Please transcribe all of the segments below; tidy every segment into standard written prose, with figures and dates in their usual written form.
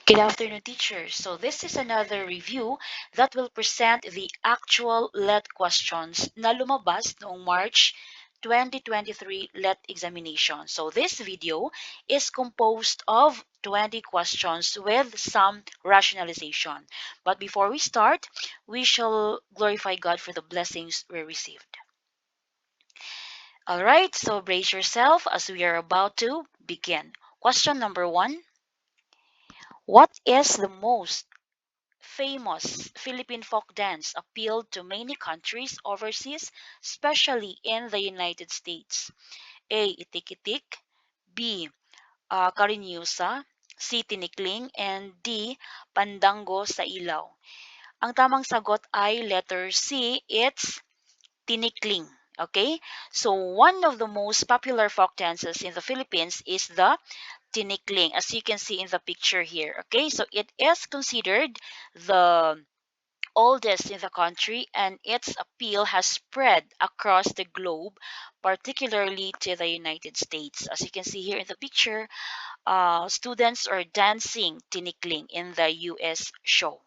Good afternoon, teachers. So this is another review that will present the actual LET questions na lumabas noong March 2023 LET examination. So this video is composed of 20 questions with some rationalization. But before we start, we shall glorify God for the blessings we received. All right, so brace yourself as we are about to begin. Question number 1. What is the most famous Philippine folk dance appealed to many countries overseas, especially in the United States? A. Itik-itik, B. Karinyusa, C. Tinikling, and D. Pandango sa ilaw. Ang tamang sagot ay letter C, it's Tinikling. Okay, so one of the most popular folk dances in the Philippines is the Tinikling, as you can see in the picture here. Okay, so it is considered the oldest in the country, and its appeal has spread across the globe, particularly to the United States. As you can see here in the picture, students are dancing tinikling in the US show.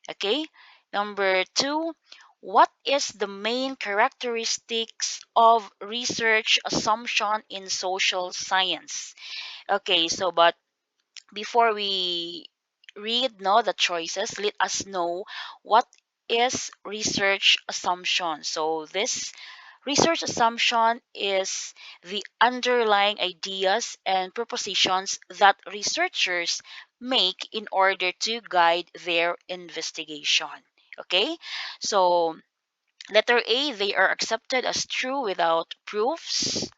Okay, number 2. What is the main characteristics of research assumption in social science? Okay, so but before we read the choices, let us know what is research assumption. So this research assumption is the underlying ideas and propositions that researchers make in order to guide their investigation. Okay, so letter A, they are accepted as true without proofs.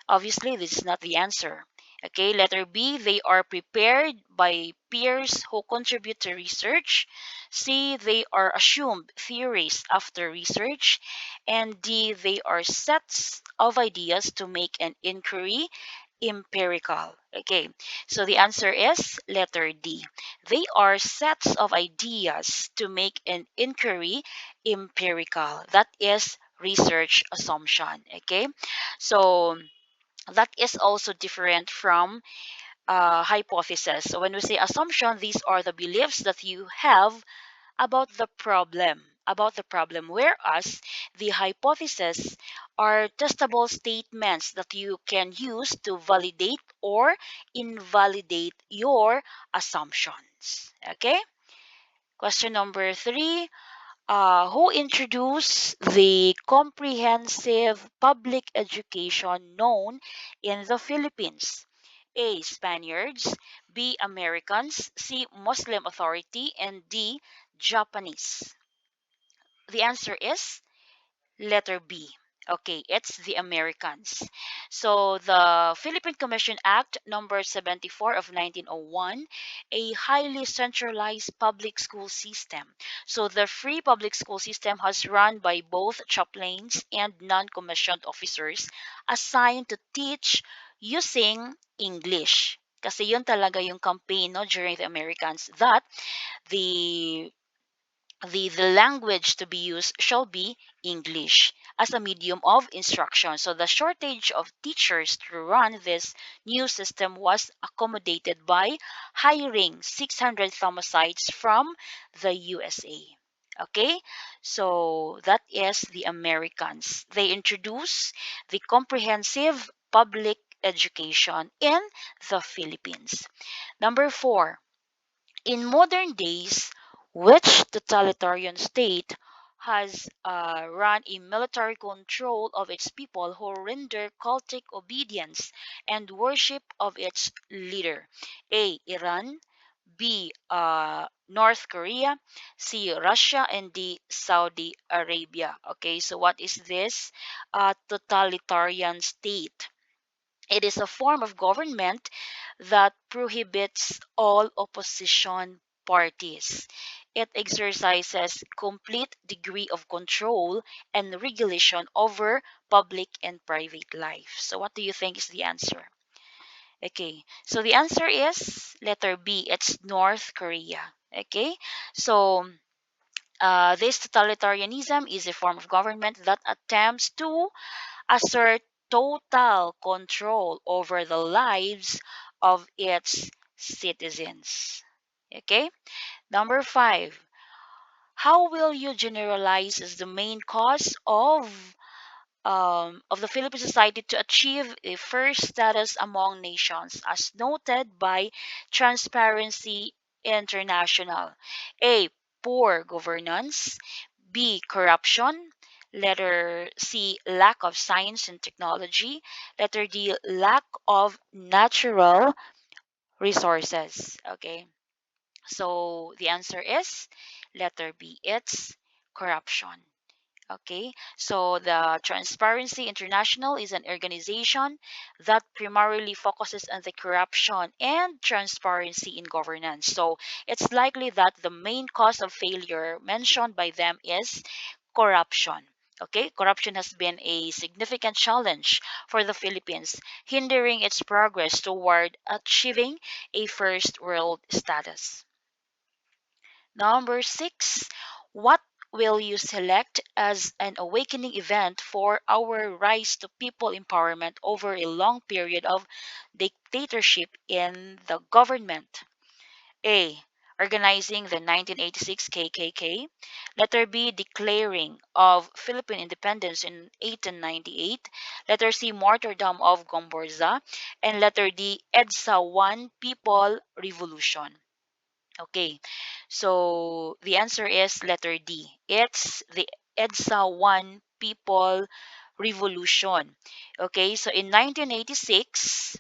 Obviously, this is not the answer. Okay, letter B, they are prepared by peers who contribute to research. C, they are assumed theories after research. And D, they are sets of ideas to make an inquiry empirical. Okay, so the answer is letter D. They are sets of ideas to make an inquiry empirical. That is research assumption. Okay, so that is also different from hypothesis. So when we say assumption, these are the beliefs that you have about the problem, whereas the hypothesis are testable statements that you can use to validate or invalidate your assumptions. Okay, question number 3. Who introduced the comprehensive public education known in the Philippines? A. Spaniards, B. Americans, C. Muslim authority, and D. Japanese. The answer is letter B. Okay, it's the Americans. So the Philippine Commission Act number 74 of 1901, a highly centralized public school system. So the free public school system has run by both chaplains and non-commissioned officers assigned to teach using English. Kasi yun talaga yung campaign during the Americans that the the language to be used shall be English as a medium of instruction. So the shortage of teachers to run this new system was accommodated by hiring 600 Thomasites from the USA. Okay, so that is the Americans. They introduce the comprehensive public education in the Philippines. Number 4. In modern days, which totalitarian state has run a military control of its people who render cultic obedience and worship of its leader? A. Iran, B. North Korea, C. Russia, and D. Saudi Arabia. Okay, so what is this totalitarian state? It is a form of government that prohibits all opposition parties. It exercises complete degree of control and regulation over public and private life. So what do you think is the answer? Okay, so the answer is letter B. It's North Korea. Okay, so this totalitarianism is a form of government that attempts to assert total control over the lives of its citizens. Okay. Number 5, how will you generalize as the main cause of the Philippine society to achieve a first status among nations, as noted by Transparency International? A. Poor governance. B. Corruption. Letter C. Lack of science and technology. Letter D. Lack of natural resources. Okay. So the answer is letter B. It's corruption. Okay, so the Transparency International is an organization that primarily focuses on the corruption and transparency in governance. So it's likely that the main cause of failure mentioned by them is corruption. Okay, corruption has been a significant challenge for the Philippines, hindering its progress toward achieving a first world status. Number 6, what will you select as an awakening event for our rise to people empowerment over a long period of dictatorship in the government? A. Organizing the 1986 KKK. Letter B. Declaring of Philippine independence in 1898. Letter C. Martyrdom of Gomborza. And letter D. EDSA 1 People Revolution. Okay, so the answer is letter D. It's the EDSA 1 People Revolution. Okay, so in 1986,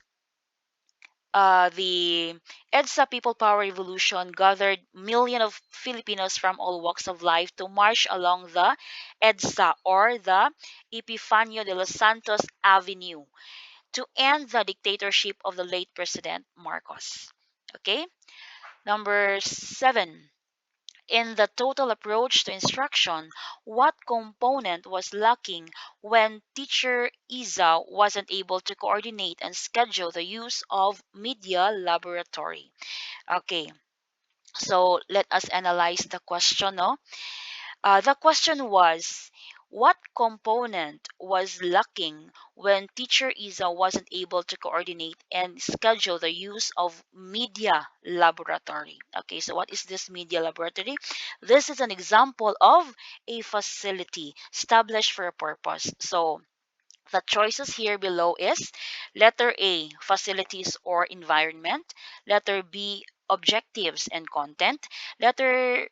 the EDSA People Power Revolution gathered millions of Filipinos from all walks of life to march along the EDSA or the Epifanio de los Santos Avenue to end the dictatorship of the late President Marcos. Okay, number 7. In the total approach to instruction, what component was lacking when teacher Isa wasn't able to coordinate and schedule the use of media laboratory? Okay, so let us analyze the question. No? The question was, what component was lacking when teacher Isa wasn't able to coordinate and schedule the use of media laboratory? Okay, so what is this media laboratory? This is an example of a facility established for a purpose. So the choices here below is letter A, facilities or environment, letter B, objectives and content, letter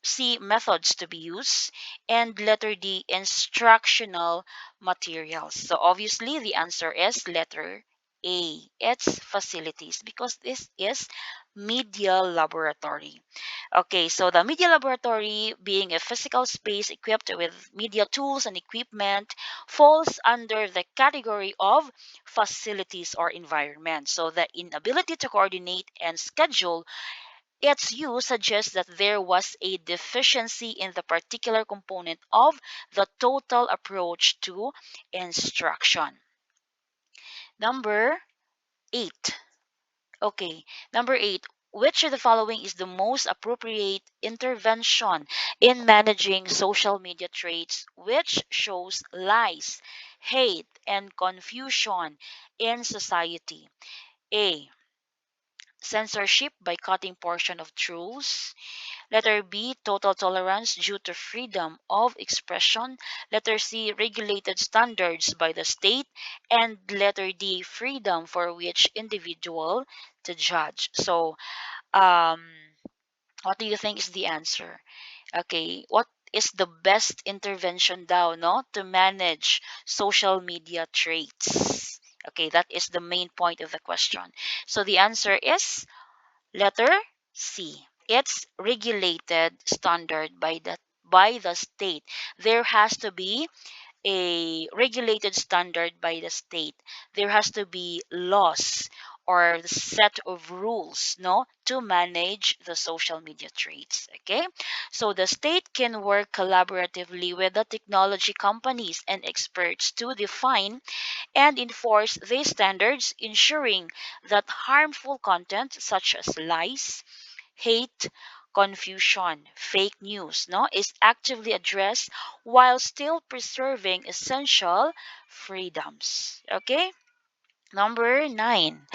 C, methods to be used, and letter D, instructional materials. So obviously the answer is letter A. It's facilities because this is media laboratory. Okay, so the media laboratory, being a physical space equipped with media tools and equipment, falls under the category of facilities or environment. So the inability to coordinate and schedule its use suggests that there was a deficiency in the particular component of the total approach to instruction. Number 8. Okay, number 8. Which of the following is the most appropriate intervention in managing social media traits which shows lies, hate, and confusion in society? A. Censorship by cutting portion of truths. Letter B, total tolerance due to freedom of expression. Letter C, regulated standards by the state. And letter D, freedom for which individual to judge. So, um, what do you think is the answer? Okay, what is the best intervention daw, no, to manage social media traits? Okay, that is the main point of the question. So the answer is letter C. It's regulated standard by the state. There has to be a regulated standard by the state. There has to be laws or the set of rules, no, to manage the social media traits. Okay, so the state can work collaboratively with the technology companies and experts to define and enforce these standards, ensuring that harmful content such as lies, hate, confusion, fake news, no, is actively addressed while still preserving essential freedoms. Okay? Number 9.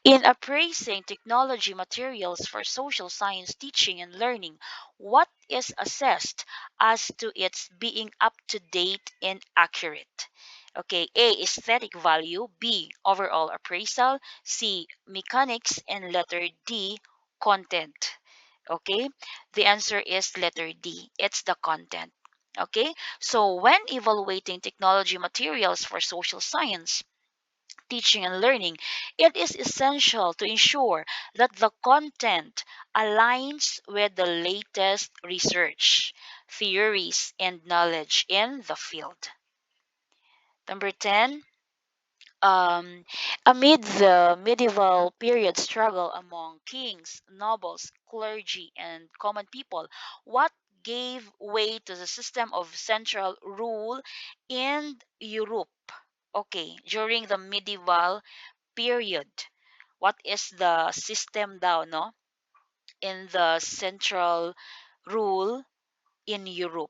In appraising technology materials for social science teaching and learning, what is assessed as to its being up to date and accurate? Okay, A, aesthetic value, B, overall appraisal, C, mechanics, and letter D, content. Okay, the answer is letter D. It's the content. Okay, so when evaluating technology materials for social science, teaching and learning, it is essential to ensure that the content aligns with the latest research, theories, and knowledge in the field. Number 10, um, amid the medieval period struggle among kings, nobles, clergy, and common people, what gave way to the system of central rule in Europe? Okay, during the medieval period, what is the system daw, no? In the central rule in Europe?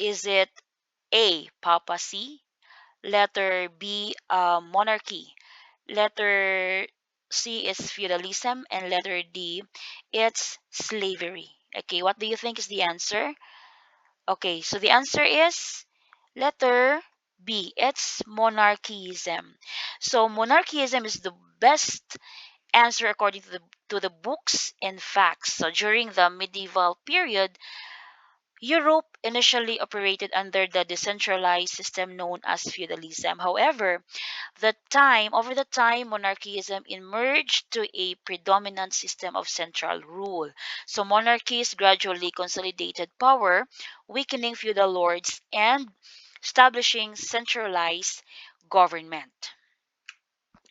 Is it A, papacy, letter B, monarchy, letter C is feudalism, and letter D, it's slavery? Okay, what do you think is the answer? Okay, so the answer is letter B, it's monarchism. So monarchism is the best answer according to the books and facts. So during the medieval period, Europe initially operated under the decentralized system known as feudalism. However, over the time, monarchism emerged to a predominant system of central rule. So monarchies gradually consolidated power, weakening feudal lords and establishing centralized government.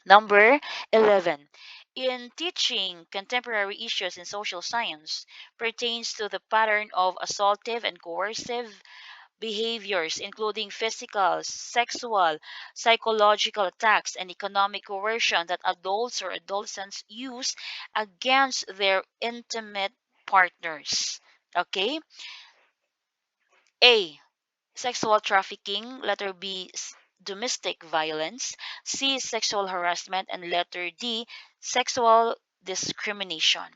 Number 11. In teaching contemporary issues in social science pertains to the pattern of assaultive and coercive behaviors, including physical, sexual, psychological attacks, and economic coercion that adults or adolescents use against their intimate partners. Okay? A. Sexual trafficking. Letter B, domestic violence. C, sexual harassment. And letter D, sexual discrimination.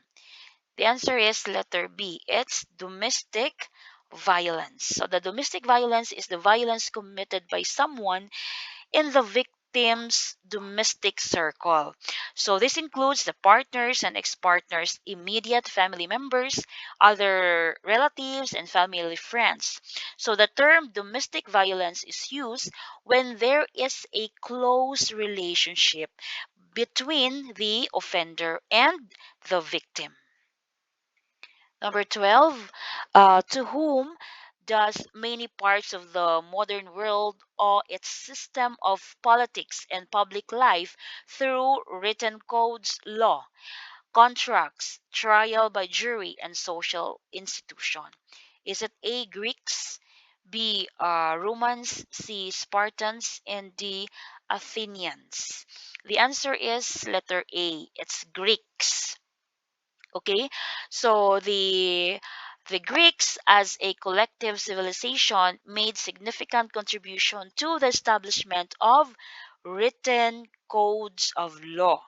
The answer is letter B. It's domestic violence. So the domestic violence is the violence committed by someone in the victim's domestic circle. So this includes the partners and ex-partners, immediate family members, other relatives, and family friends. So the term domestic violence is used when there is a close relationship between the offender and the victim. Number 12, to whom does many parts of the modern world owe its system of politics and public life through written codes, law, contracts, trial by jury, and social institution? Is it A, Greeks, B, Romans, C, Spartans, and D, Athenians? The answer is letter A. It's Greeks. Okay, so the Greeks as a collective civilization made significant contribution to the establishment of written codes of law,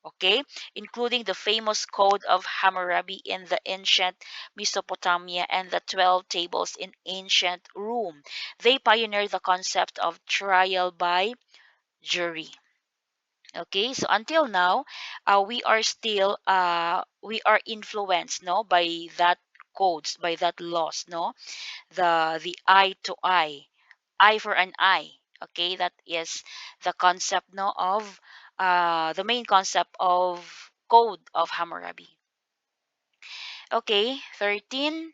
okay, including the famous code of Hammurabi in the ancient Mesopotamia and the 12 tables in ancient Rome. They pioneered the concept of trial by jury. Okay, so until now, we are influenced, no, by that codes, by that laws, no, the eye to eye for an eye. Okay, that is the concept, no, of the main concept of code of Hammurabi. Okay, 13.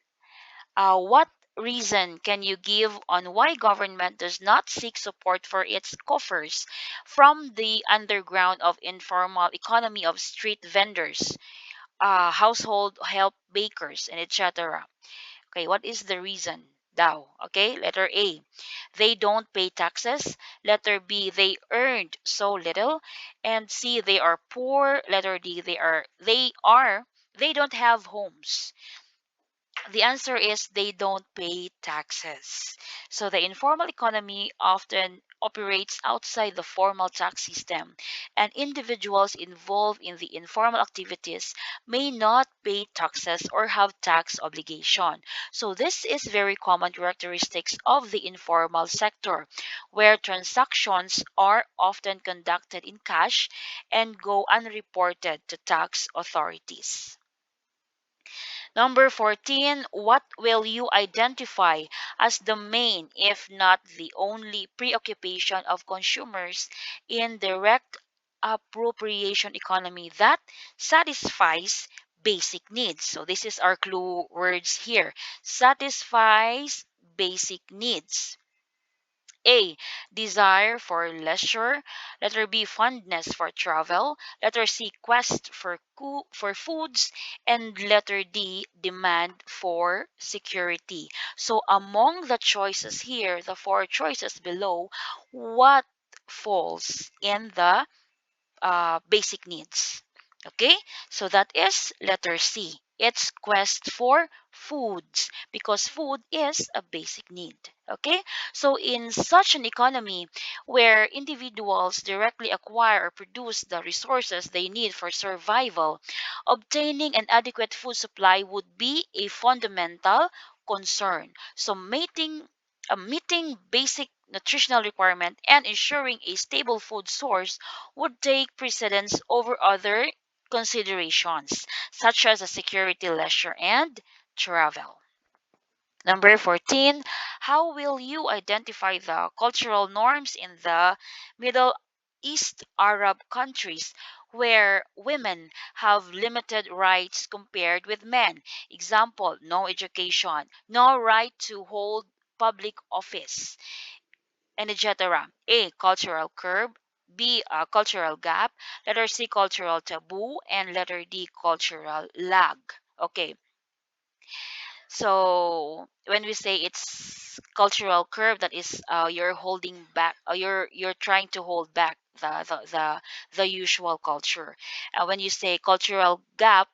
What reason can you give on why government does not seek support for its coffers from the underground of informal economy of street vendors, household help bakers, and etc.? Okay, what is the reason? Daw. Okay, letter A, they don't pay taxes. Letter B, they earned so little. And C, they are poor. Letter D, they don't have homes. The answer is they don't pay taxes. So the informal economy often operates outside the formal tax system, and individuals involved in the informal activities may not pay taxes or have tax obligation. So this is very common characteristics of the informal sector, where transactions are often conducted in cash and go unreported to tax authorities. Number 14, what will you identify as the main, if not the only, preoccupation of consumers in direct appropriation economy that satisfies basic needs? So this is our clue words here. Satisfies basic needs. A. Desire for leisure. Letter B. Fondness for travel. Letter C. Quest for for foods. And letter D. Demand for security. So among the choices here, the four choices below, what falls in the basic needs? Okay, so that is letter C. It's quest for foods because food is a basic need. Okay, so in such an economy where individuals directly acquire or produce the resources they need for survival, obtaining an adequate food supply would be a fundamental concern. So meeting basic nutritional requirement and ensuring a stable food source would take precedence over other considerations, such as a security, leisure, and travel. Number 14, how will you identify the cultural norms in the Middle East Arab countries where women have limited rights compared with men? Example, no education, no right to hold public office, and etc. A. Cultural curb. B. Cultural gap. Letter C. Cultural taboo. And letter D. Cultural lag. Okay, so when we say it's cultural curve, that is you're holding back, you're trying to hold back the usual culture. When you say cultural gap,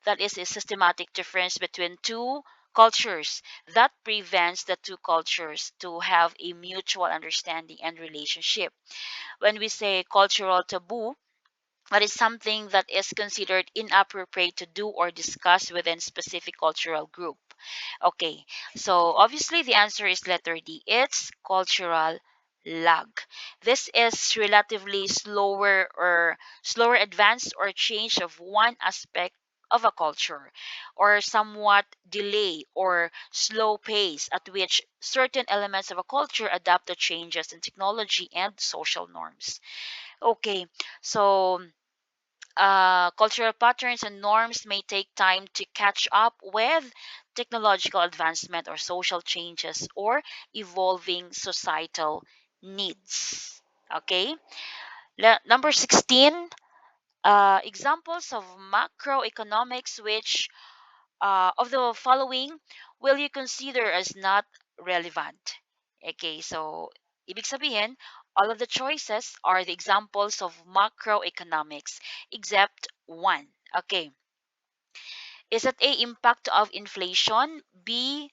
that is a systematic difference between two cultures that prevents the two cultures to have a mutual understanding and relationship. When we say cultural taboo, that is something that is considered inappropriate to do or discuss within specific cultural group. Okay, so obviously the answer is letter D. It's cultural lag. This is relatively slower advance or change of one aspect of a culture, or somewhat delay or slow pace at which certain elements of a culture adapt to changes in technology and social norms. Okay, so cultural patterns and norms may take time to catch up with technological advancement or social changes or evolving societal needs. Okay, number 16, examples of macroeconomics which of the following will you consider as not relevant? Okay, so ibig sabihin, all of the choices are the examples of macroeconomics except one. Okay, is it A, impact of inflation? B,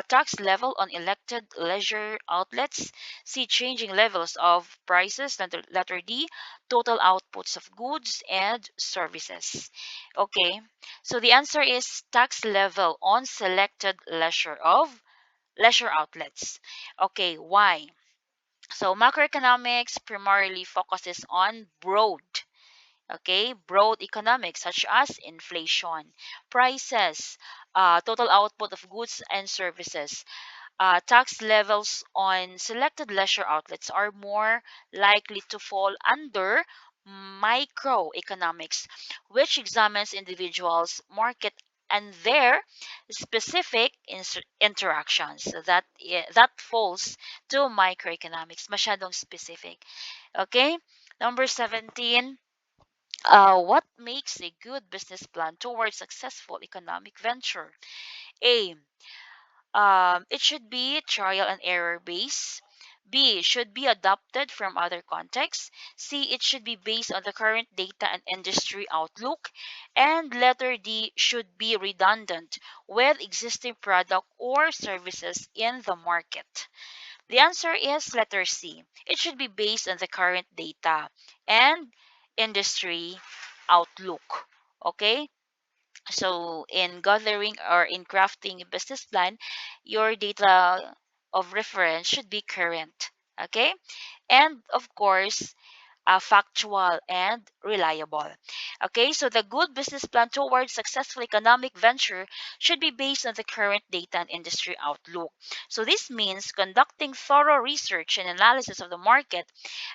tax level on elected leisure outlets? C, changing levels of prices? Letter D, total outputs of goods and services. Okay, so the answer is tax level on selected leisure outlets. Okay, why? So macroeconomics primarily focuses on broad economics such as inflation, prices, total output of goods and services. Tax levels on selected leisure outlets are more likely to fall under microeconomics, which examines individuals, market, and their specific interactions. So that falls to microeconomics. Masyadong specific. Okay? Number 17, what makes a good business plan towards successful economic venture? A. It should be trial and error based. B, should be adopted from other contexts. C, it should be based on the current data and industry outlook. And letter D, should be redundant with existing product or services in the market. The answer is letter C. It should be based on the current data and industry outlook. Okay? So, in gathering or in crafting a business plan, your data of reference should be current. Okay? And of course, factual and reliable. Okay, so the good business plan towards successful economic venture should be based on the current data and industry outlook. So this means conducting thorough research and analysis of the market,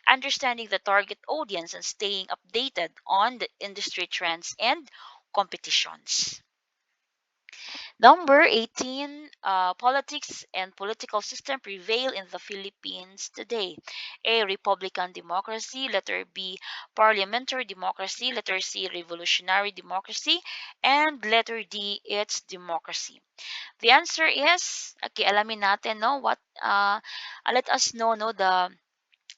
understanding the target audience, and staying updated on the industry trends and competitions. Number 18, politics and political system prevail in the Philippines today. A, Republican democracy. Letter B, parliamentary democracy. Letter C, revolutionary democracy. And letter D, it's democracy. The answer is, okay, alamin natin, no, let us know, no, the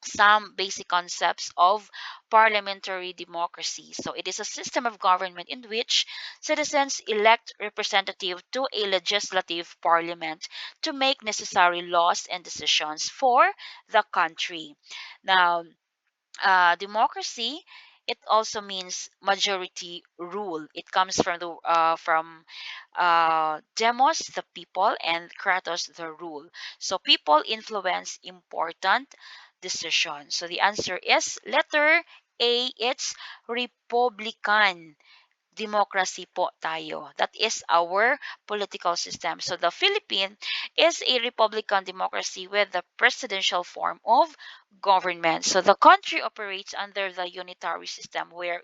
some basic concepts of parliamentary democracy. So it is a system of government in which citizens elect representatives to a legislative parliament to make necessary laws and decisions for the country. Now, democracy, it also means majority rule. It comes from the demos, the people, and kratos, the rule. So people influence important decisions. So the answer is letter A. It's republican democracy po tayo. That is our political system. So the Philippines is a republican democracy with the presidential form of government. So the country operates under the unitary system where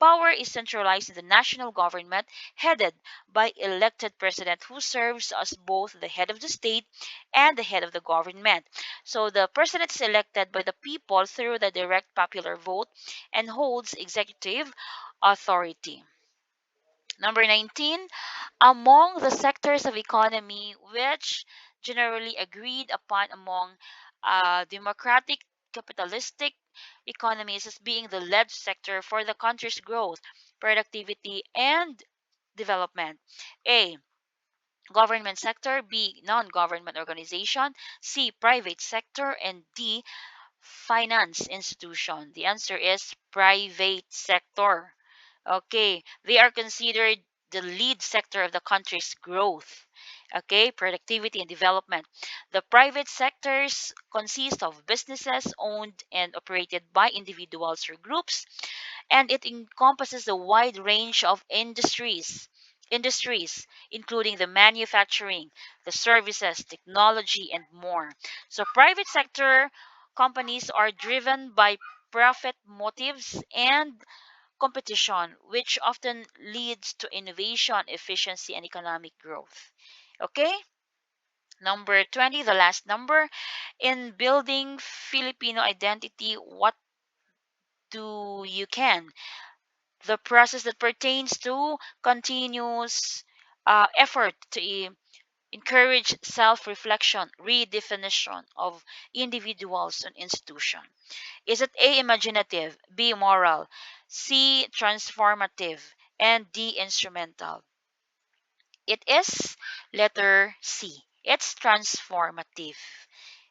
power is centralized in the national government headed by elected president who serves as both the head of the state and the head of the government. So the president is elected by the people through the direct popular vote and holds executive authority. Number 19, among the sectors of economy which generally agreed upon among democratic capitalistic economies as being the lead sector for the country's growth, productivity, and development. A. Government sector. B. Non-government organization. C. Private sector. And D. Finance institution. The answer is private sector. Okay, they are considered the lead sector of the country's growth. Okay, productivity and development. The private sectors consist of businesses owned and operated by individuals or groups, and it encompasses a wide range of industries including the manufacturing, the services, technology, and more. So private sector companies are driven by profit motives and competition, which often leads to innovation, efficiency, and economic growth. Okay? Number 20, the last number. In building Filipino identity, what do you can? The process that pertains to continuous effort to encourage self reflection, redefinition of individuals and institutions. Is it A, imaginative, B, moral, C, transformative, and D, instrumental? It is letter C. It's transformative.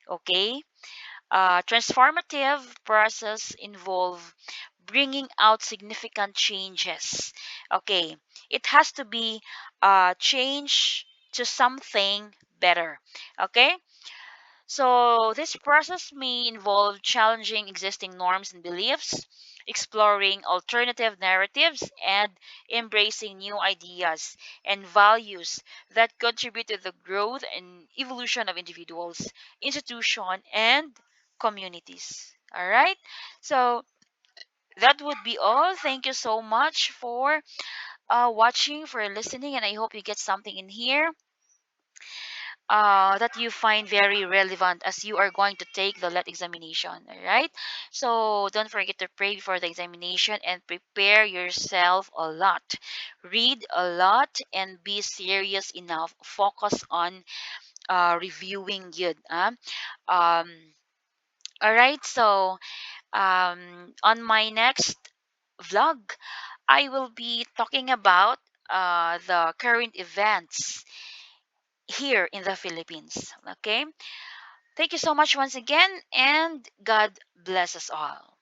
Okay? Transformative process involve bringing out significant changes. Okay? It has to be change to something better. Okay? So, this process may involve challenging existing norms and beliefs, exploring alternative narratives, and embracing new ideas and values that contribute to the growth and evolution of individuals, institutions, and communities. All right? So, that would be all. Thank you so much for watching, for listening, and I hope you get something in here that you find very relevant as you are going to take the let examination. All right. So don't forget to pray before the examination and prepare yourself a lot. Read a lot and be serious enough. Focus on reviewing yun. Um, all right, so on my next vlog, I will be talking about the current events here in the Philippines. Okay, thank you so much once again, and God bless us all.